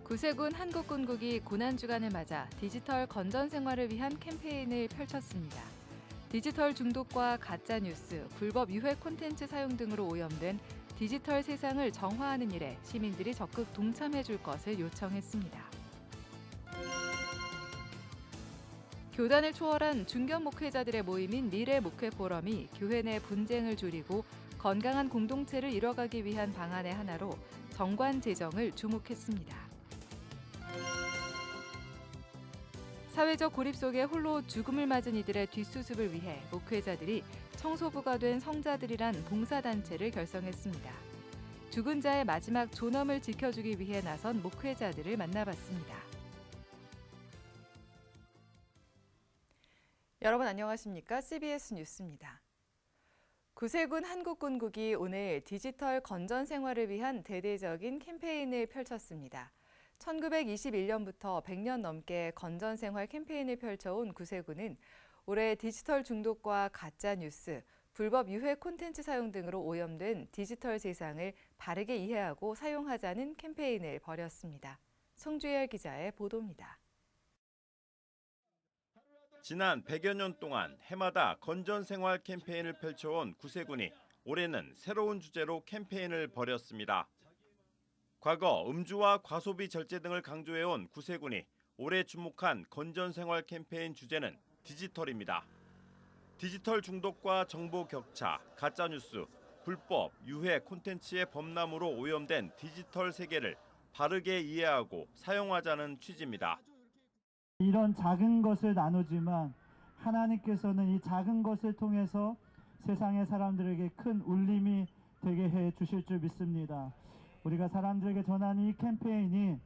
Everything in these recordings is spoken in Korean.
구세군 한국군국이 고난주간을 맞아 디지털 건전생활을 위한 캠페인을 펼쳤습니다. 디지털 중독과 가짜뉴스, 불법 유해 콘텐츠 사용 등으로 오염된 디지털 세상을 정화하는 일에 시민들이 적극 동참해 줄 것을 요청했습니다. 교단을 초월한 중견 목회자들의 모임인 미래 목회 포럼이 교회 내 분쟁을 줄이고 건강한 공동체를 이뤄가기 위한 방안의 하나로 정관 제정을 주목했습니다. 사회적 고립 속에 홀로 죽음을 맞은 이들의 뒷수습을 위해 목회자들이 청소부가 된 성자들이란 봉사단체를 결성했습니다. 죽은 자의 마지막 존엄을 지켜주기 위해 나선 목회자들을 만나봤습니다. 여러분 안녕하십니까? CBS 뉴스입니다. 구세군 한국군국이 오늘 디지털 건전 생활을 위한 대대적인 캠페인을 펼쳤습니다. 1921년부터 100년 넘게 건전생활 캠페인을 펼쳐온 구세군은 올해 디지털 중독과 가짜뉴스, 불법 유해 콘텐츠 사용 등으로 오염된 디지털 세상을 바르게 이해하고 사용하자는 캠페인을 벌였습니다. 송주열 기자의 보도입니다. 지난 100여 년 동안 해마다 건전생활 캠페인을 펼쳐온 구세군이 올해는 새로운 주제로 캠페인을 벌였습니다. 과거 음주와 과소비 절제 등을 강조해온 구세군이 올해 주목한 건전생활 캠페인 주제는 디지털입니다. 디지털 중독과 정보 격차, 가짜뉴스, 불법, 유해 콘텐츠의 범람으로 오염된 디지털 세계를 바르게 이해하고 사용하자는 취지입니다. 이런 작은 것을 나누지만 하나님께서는 이 작은 것을 통해서 세상의 사람들에게 큰 울림이 되게 해 주실 줄 믿습니다. 우리가 사람들에게 전하는 이 캠페인이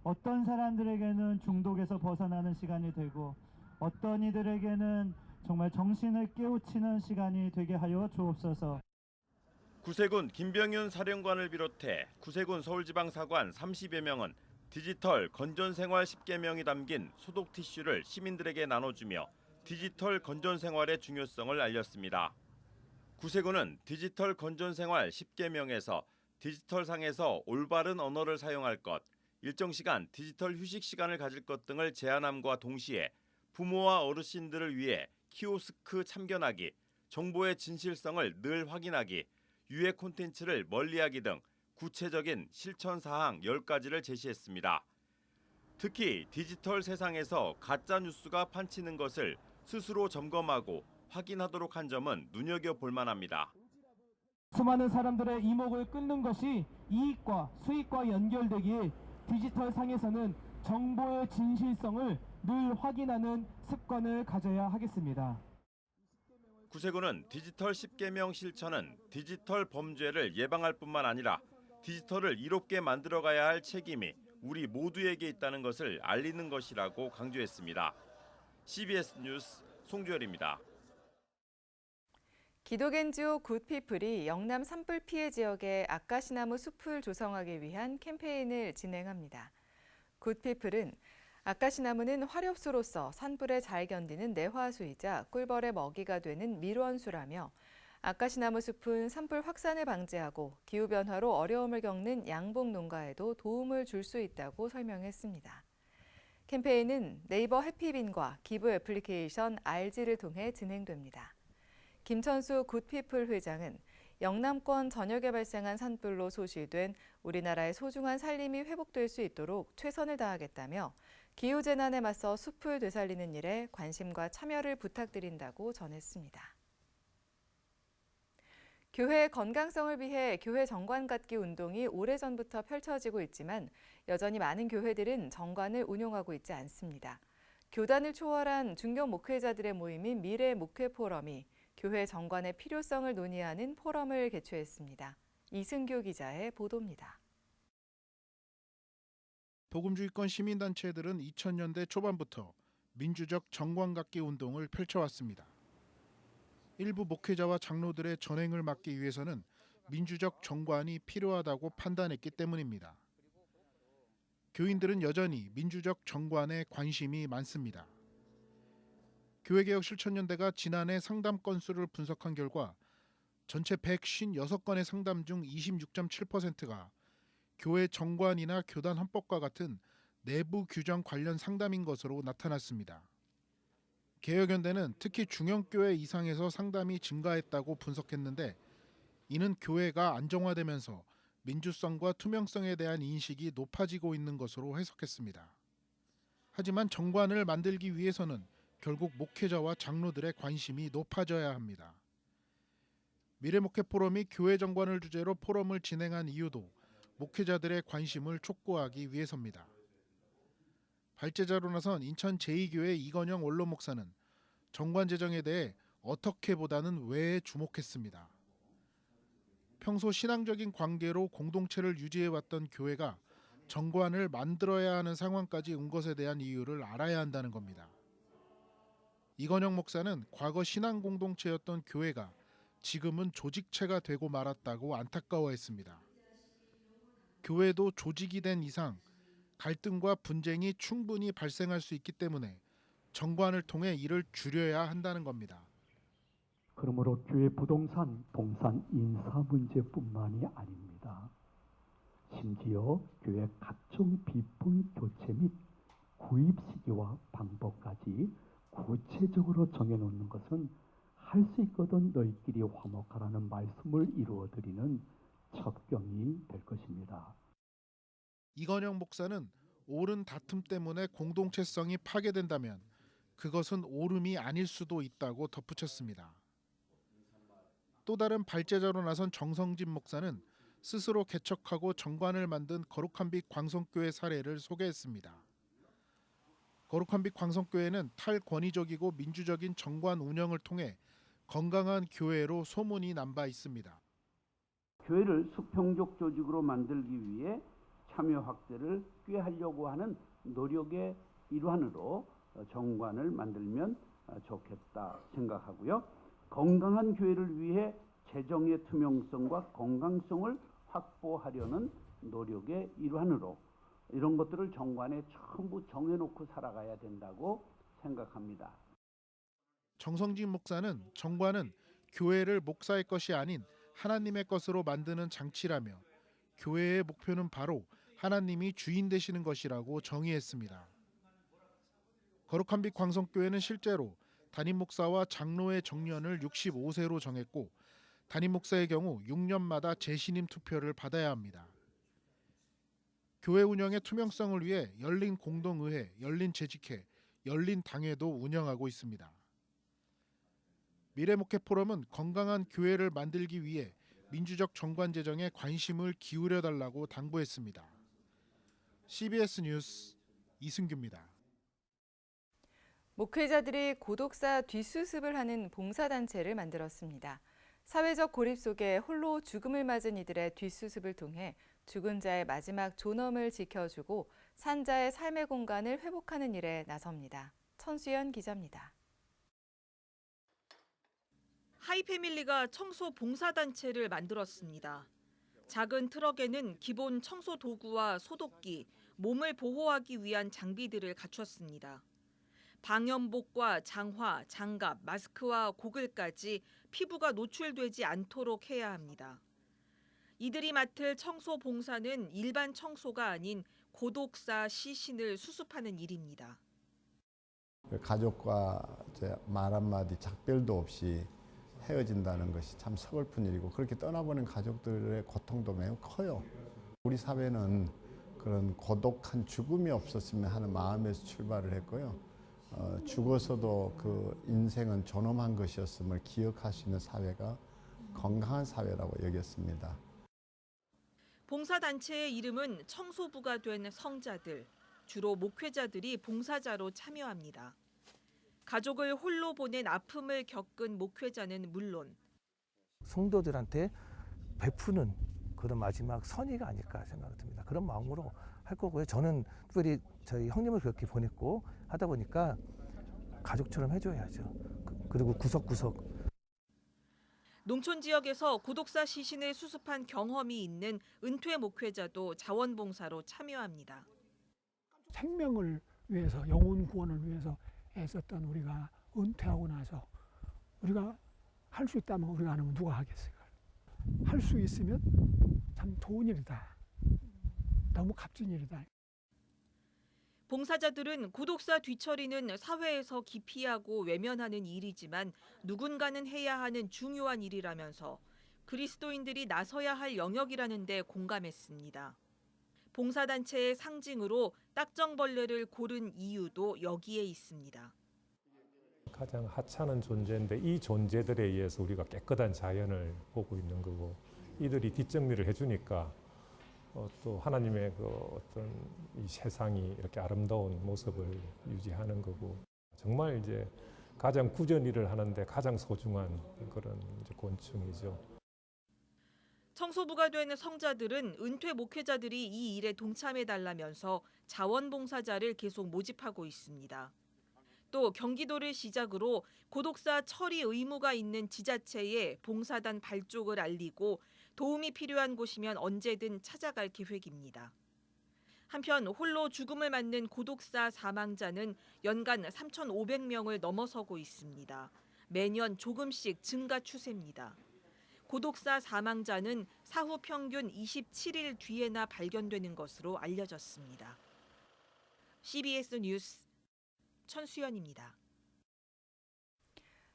어떤 사람들에게는 중독에서 벗어나는 시간이 되고 어떤 이들에게는 정말 정신을 깨우치는 시간이 되게 하여 주옵소서. 구세군 김병윤 사령관을 비롯해 구세군 서울지방사관 30여 명은 디지털 건전생활 10계명이 담긴 소독 티슈를 시민들에게 나눠주며 디지털 건전생활의 중요성을 알렸습니다. 구세군은 디지털 건전생활 10계명에서 디지털상에서 올바른 언어를 사용할 것, 일정 시간 디지털 휴식 시간을 가질 것 등을 제한함과 동시에 부모와 어르신들을 위해 키오스크 참견하기, 정보의 진실성을 늘 확인하기, 유해 콘텐츠를 멀리하기 등 구체적인 실천 사항 10가지를 제시했습니다. 특히 디지털 세상에서 가짜 뉴스가 판치는 것을 스스로 점검하고 확인하도록 한 점은 눈여겨볼 만합니다. 수많은 사람들의 이목을 끊는 것이 이익과 수익과 연결되기에 디지털 상에서는 정보의 진실성을 늘 확인하는 습관을 가져야 하겠습니다. 구세군은 디지털 10계명 실천은 디지털 범죄를 예방할 뿐만 아니라 디지털을 이롭게 만들어가야 할 책임이 우리 모두에게 있다는 것을 알리는 것이라고 강조했습니다. CBS 뉴스 송주열입니다. 기독NGO 굿피플이 영남 산불 피해 지역의 아카시나무 숲을 조성하기 위한 캠페인을 진행합니다. 굿피플은 아카시나무는 화렵수로서 산불에 잘 견디는 내화수이자 꿀벌의 먹이가 되는 밀원수라며 아카시나무 숲은 산불 확산을 방지하고 기후변화로 어려움을 겪는 양봉 농가에도 도움을 줄 수 있다고 설명했습니다. 캠페인은 네이버 해피빈과 기부 애플리케이션 RG를 통해 진행됩니다. 김천수 굿피플 회장은 영남권 전역에 발생한 산불로 소실된 우리나라의 소중한 산림이 회복될 수 있도록 최선을 다하겠다며 기후재난에 맞서 숲을 되살리는 일에 관심과 참여를 부탁드린다고 전했습니다. 교회 건강성을 위해 교회 정관 갖기 운동이 오래전부터 펼쳐지고 있지만 여전히 많은 교회들은 정관을 운용하고 있지 않습니다. 교단을 초월한 중견 목회자들의 모임인 미래 목회 포럼이 교회 정관의 필요성을 논의하는 포럼을 개최했습니다. 이승교 기자의 보도입니다. 복음주의권 시민단체들은 2000년대 초반부터 민주적 정관 갖기 운동을 펼쳐왔습니다. 일부 목회자와 장로들의 전횡을 막기 위해서는 민주적 정관이 필요하다고 판단했기 때문입니다. 교인들은 여전히 민주적 정관에 관심이 많습니다. 교회개혁 실천연대가 지난해 상담 건수를 분석한 결과 전체 156건의 상담 중 26.7%가 교회 정관이나 교단 헌법과 같은 내부 규정 관련 상담인 것으로 나타났습니다. 개혁연대는 특히 중형교회 이상에서 상담이 증가했다고 분석했는데 이는 교회가 안정화되면서 민주성과 투명성에 대한 인식이 높아지고 있는 것으로 해석했습니다. 하지만 정관을 만들기 위해서는 결국 목회자와 장로들의 관심이 높아져야 합니다. 미래목회 포럼이 교회 정관을 주제로 포럼을 진행한 이유도 목회자들의 관심을 촉구하기 위해서입니다. 발제자로 나선 인천 제2교회 이건영 원로 목사는 정관 제정에 대해 어떻게보다는 왜에 주목했습니다. 평소 신앙적인 관계로 공동체를 유지해왔던 교회가 정관을 만들어야 하는 상황까지 온 것에 대한 이유를 알아야 한다는 겁니다. 이건영 목사는 과거 신앙 공동체였던 교회가 지금은 조직체가 되고 말았다고 안타까워했습니다. 교회도 조직이 된 이상 갈등과 분쟁이 충분히 발생할 수 있기 때문에 정관을 통해 이를 줄여야 한다는 겁니다. 그러므로 교회 부동산, 동산 인사 문제뿐만이 아닙니다. 심지어 교회 각종 비품 교체 및 구입 시기와 방법까지 구체적으로 정해놓는 것은 할 수 있거든 너희끼리 화목하라는 말씀을 이루어드리는 첩경이 될 것입니다. 이건영 목사는 옳은 다툼 때문에 공동체성이 파괴된다면 그것은 옳음이 아닐 수도 있다고 덧붙였습니다. 또 다른 발제자로 나선 정성진 목사는 스스로 개척하고 정관을 만든 거룩한 빛 광성교회 사례를 소개했습니다. 거룩한 빛 광성교회는 탈권위적이고 민주적인 정관 운영을 통해 건강한 교회로 소문이 난 바 있습니다. 교회를 수평적 조직으로 만들기 위해 참여 확대를 꾀하려고 하는 노력의 일환으로 정관을 만들면 좋겠다 생각하고요. 건강한 교회를 위해 재정의 투명성과 건강성을 확보하려는 노력의 일환으로 이런 것들을 정관에 전부 정해놓고 살아가야 된다고 생각합니다. 정성진 목사는 정관은 교회를 목사의 것이 아닌 하나님의 것으로 만드는 장치라며 교회의 목표는 바로 하나님이 주인 되시는 것이라고 정의했습니다. 거룩한 빛 광성교회는 실제로 담임 목사와 장로의 정년을 65세로 정했고 담임 목사의 경우 6년마다 재신임 투표를 받아야 합니다. 교회 운영의 투명성을 위해 열린 공동의회, 열린 재직회, 열린 당회도 운영하고 있습니다. 미래목회 포럼은 건강한 교회를 만들기 위해 민주적 정관 제정에 관심을 기울여 달라고 당부했습니다. CBS 뉴스 이승규입니다. 목회자들이 고독사 뒷수습을 하는 봉사단체를 만들었습니다. 사회적 고립 속에 홀로 죽음을 맞은 이들의 뒷수습을 통해 죽은 자의 마지막 존엄을 지켜주고 산자의 삶의 공간을 회복하는 일에 나섭니다. 천수연 기자입니다. 하이패밀리가 청소 봉사단체를 만들었습니다. 작은 트럭에는 기본 청소 도구와 소독기, 몸을 보호하기 위한 장비들을 갖췄습니다. 방염복과 장화, 장갑, 마스크와 고글까지 피부가 노출되지 않도록 해야 합니다. 이들이 맡을 청소 봉사는 일반 청소가 아닌 고독사 시신을 수습하는 일입니다. 가족과 말 한마디 작별도 없이 헤어진다는 것이 참 서글픈 일이고 그렇게 떠나보낸 가족들의 고통도 매우 커요. 우리 사회는 그런 고독한 죽음이 없었으면 하는 마음에서 출발을 했고요. 죽어서도 그 인생은 존엄한 것이었음을 기억할 수 있는 사회가 건강한 사회라고 여겼습니다. 봉사단체의 이름은 청소부가 된 성자들, 주로 목회자들이 봉사자로 참여합니다. 가족을 홀로 보낸 아픔을 겪은 목회자는 물론 성도들한테 베푸는 그런 마지막 선의가 아닐까 생각이 듭니다. 그런 마음으로 할 거고요. 저는 특별히 저희 형님을 그렇게 보냈고 하다 보니까 가족처럼 해줘야죠. 그리고 구석구석. 농촌 지역에서 고독사 시신을 수습한 경험이 있는 은퇴 목회자도 자원봉사로 참여합니다. 생명을 위해서, 영혼 구원을 위해서 애썼던 우리가 은퇴하고 나서 우리가 할 수 있다면 우리가 안 하면 누가 하겠어요? 할 수 있으면 참 좋은 일이다. 너무 값진 일이다. 봉사자들은 고독사 뒤처리는 사회에서 기피하고 외면하는 일이지만 누군가는 해야 하는 중요한 일이라면서 그리스도인들이 나서야 할 영역이라는 데 공감했습니다. 봉사단체의 상징으로 딱정벌레를 고른 이유도 여기에 있습니다. 가장 하찮은 존재인데 이 존재들에 의해서 우리가 깨끗한 자연을 보고 있는 거고 이들이 뒷정리를 해주니까 또 하나님의 그 어떤 이 세상이 이렇게 아름다운 모습을 유지하는 거고 정말 이제 가장 구전 일을 하는데 가장 소중한 그런 이제 곤충이죠. 청소부가 되는 성자들은 은퇴 목회자들이 이 일에 동참해달라면서 자원봉사자를 계속 모집하고 있습니다. 또 경기도를 시작으로 고독사 처리 의무가 있는 지자체에 봉사단 발족을 알리고 도움이 필요한 곳이면 언제든 찾아갈 계획입니다. 한편 홀로 죽음을 맞는 고독사 사망자는 연간 3,500명을 넘어서고 있습니다. 매년 조금씩 증가 추세입니다. 고독사 사망자는 사후 평균 27일 뒤에나 발견되는 것으로 알려졌습니다. CBS 뉴스 천수연입니다.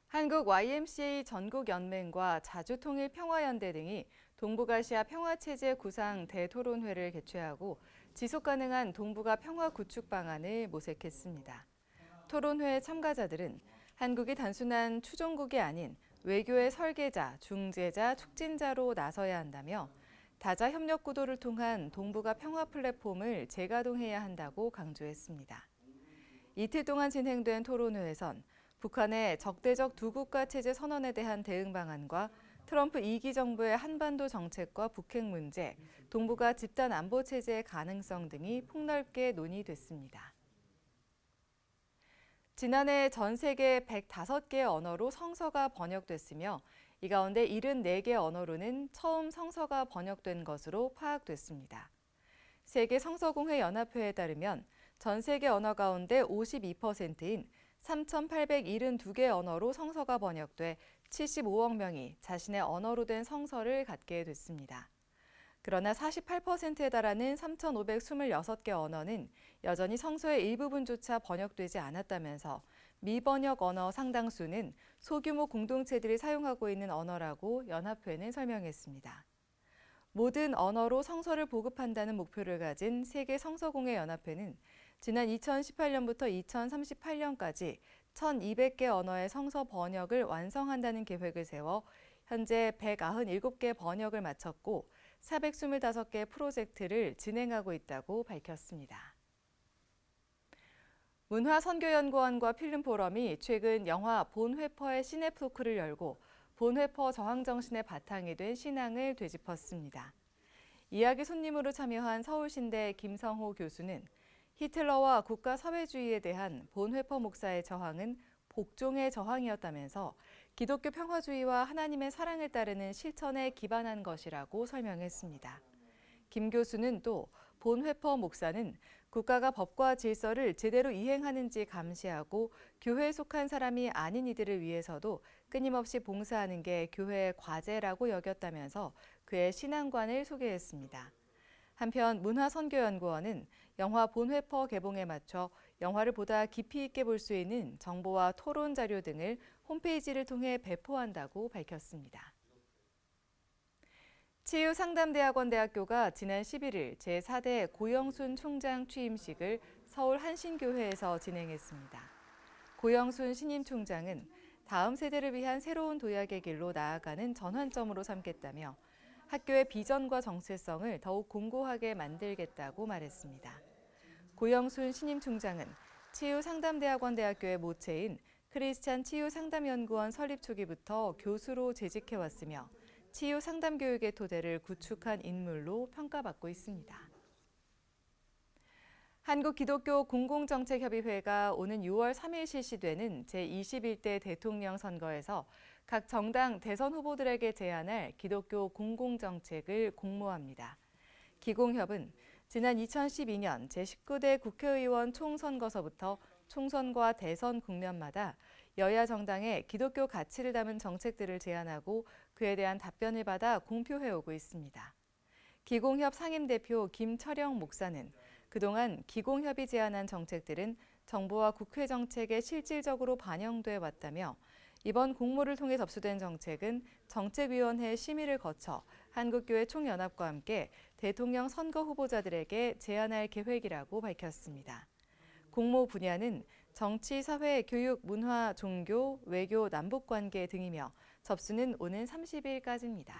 한국 YMCA 전국연맹과 자주통일평화연대 등이 동북아시아 평화체제 구상 대토론회를 개최하고 지속가능한 동북아 평화 구축 방안을 모색했습니다. 토론회 참가자들은 한국이 단순한 추종국이 아닌 외교의 설계자, 중재자, 촉진자로 나서야 한다며 다자 협력 구도를 통한 동북아 평화 플랫폼을 재가동해야 한다고 강조했습니다. 이틀 동안 진행된 토론회에선 북한의 적대적 두 국가 체제 선언에 대한 대응 방안과 트럼프 2기 정부의 한반도 정책과 북핵 문제, 동북아 집단 안보 체제의 가능성 등이 폭넓게 논의됐습니다. 지난해 전 세계 105개 언어로 성서가 번역됐으며 이 가운데 74개 언어로는 처음 성서가 번역된 것으로 파악됐습니다. 세계 성서공회 연합회에 따르면 전 세계 언어 가운데 52%인 3,872개 언어로 성서가 번역돼 75억 명이 자신의 언어로 된 성서를 갖게 됐습니다. 그러나 48%에 달하는 3,526개 언어는 여전히 성서의 일부분조차 번역되지 않았다면서 미번역 언어 상당수는 소규모 공동체들이 사용하고 있는 언어라고 연합회는 설명했습니다. 모든 언어로 성서를 보급한다는 목표를 가진 세계 성서공회 연합회는 지난 2018년부터 2038년까지 1,200개 언어의 성서 번역을 완성한다는 계획을 세워 현재 197개 번역을 마쳤고 425개 프로젝트를 진행하고 있다고 밝혔습니다. 문화선교연구원과 필름포럼이 최근 영화 본회퍼의 시네토크를 열고 본회퍼 저항정신의 바탕이 된 신앙을 되짚었습니다. 이야기 손님으로 참여한 서울신대 김성호 교수는 히틀러와 국가사회주의에 대한 본회퍼 목사의 저항은 복종의 저항이었다면서 기독교 평화주의와 하나님의 사랑을 따르는 실천에 기반한 것이라고 설명했습니다. 김 교수는 또 본회퍼 목사는 국가가 법과 질서를 제대로 이행하는지 감시하고 교회에 속한 사람이 아닌 이들을 위해서도 끊임없이 봉사하는 게 교회의 과제라고 여겼다면서 그의 신앙관을 소개했습니다. 한편 문화선교연구원은 영화 본회퍼 개봉에 맞춰 영화를 보다 깊이 있게 볼 수 있는 정보와 토론 자료 등을 홈페이지를 통해 배포한다고 밝혔습니다. 치유상담대학원대학교가 지난 11일 제4대 고영순 총장 취임식을 서울 한신교회에서 진행했습니다. 고영순 신임 총장은 다음 세대를 위한 새로운 도약의 길로 나아가는 전환점으로 삼겠다며 학교의 비전과 정체성을 더욱 공고하게 만들겠다고 말했습니다. 고영순 신임 총장은 치유상담대학원대학교의 모체인 크리스찬 치유상담연구원 설립 초기부터 교수로 재직해왔으며 치유상담교육의 토대를 구축한 인물로 평가받고 있습니다. 한국기독교 공공정책협의회가 오는 6월 3일 실시되는 제21대 대통령 선거에서 각 정당 대선 후보들에게 제안할 기독교 공공정책을 공모합니다. 기공협은 지난 2012년 제19대 국회의원 총선거서부터 총선과 대선 국면마다 여야 정당에 기독교 가치를 담은 정책들을 제안하고 그에 대한 답변을 받아 공표해오고 있습니다. 기공협 상임대표 김철영 목사는 그동안 기공협이 제안한 정책들은 정부와 국회 정책에 실질적으로 반영돼 왔다며 이번 공모를 통해 접수된 정책은 정책위원회 심의를 거쳐 한국교회 총연합과 함께 대통령 선거 후보자들에게 제안할 계획이라고 밝혔습니다. 공모 분야는 정치, 사회, 교육, 문화, 종교, 외교, 남북관계 등이며 접수는 오는 30일까지입니다.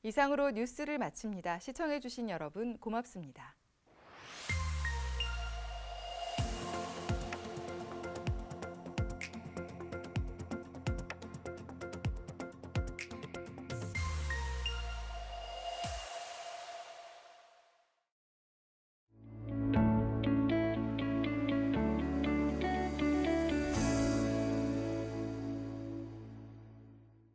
이상으로 뉴스를 마칩니다. 시청해주신 여러분 고맙습니다.